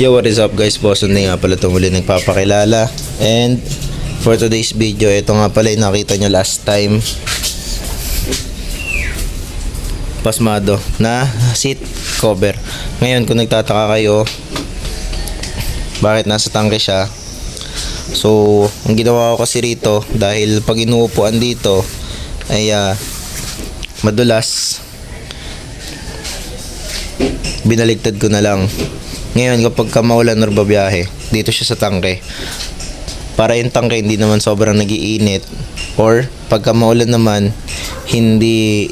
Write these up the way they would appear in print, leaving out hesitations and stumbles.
Yo, what is up guys? Boss Sunday nga pala itong muli nagpapakilala. And for today's video, ito nga pala yung nakita nyo last time. Pasmado na seat cover. Ngayon kung nagtataka kayo bakit nasa tangke siya, so ang ginawa ko kasi rito, dahil pag inuupuan dito ay madulas, binaligtad ko na lang. Ngayon kapag maulan or babiyahe, dito siya sa tangke, para yung tangke hindi naman sobrang nagiinit, or pagka maulan naman hindi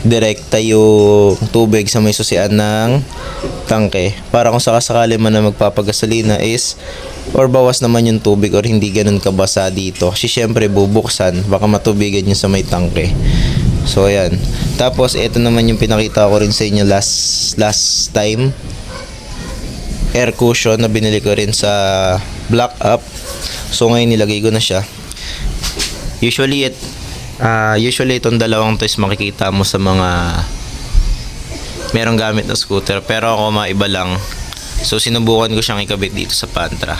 direkta yung tubig sa may susian ng tangke, para kung sakasakali man na magpapagasolina is or bawas naman yung tubig or hindi ganun kabasa dito, kasi syempre bubuksan, baka matubigan yung sa may tangke. So ayan, tapos ito naman yung pinakita ko rin sa inyo last time, air cushion na binili ko rin sa Black Up. So ngayon nilagay ko na siya. Usually itong dalawang to is makikita mo sa mga merong gamit na scooter, pero ako maiba lang. So sinubukan ko siyang ikabit dito sa Pantra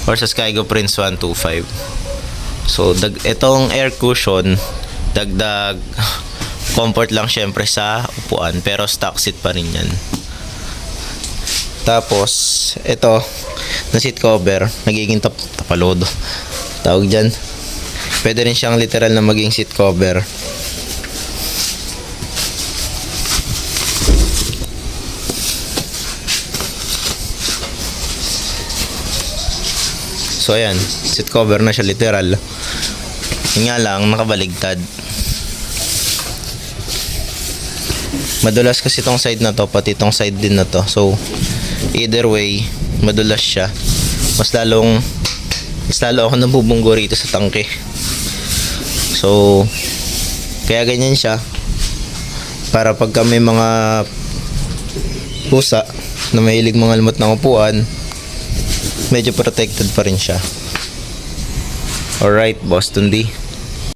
or sa Skygo Prince 125. So itong air cushion, dagdag comfort lang syempre sa upuan, pero stock seat pa rin yan. Tapos ito na seat cover, nagiging tapalodo tawag dyan. Pwede rin siyang literal na maging seat cover. So ayan, seat cover na siya literal. Yun nga lang, nakabaligtad. Madulas kasi itong side na to, pati itong side din na to. So either way, madulas siya. Mas lalo ako nabubunggo rito sa tangke. So kaya ganyan siya, para pagka may mga pusa na mahilig mga lamot ng upuan, medyo protected pa rin siya. Alright, Boston D.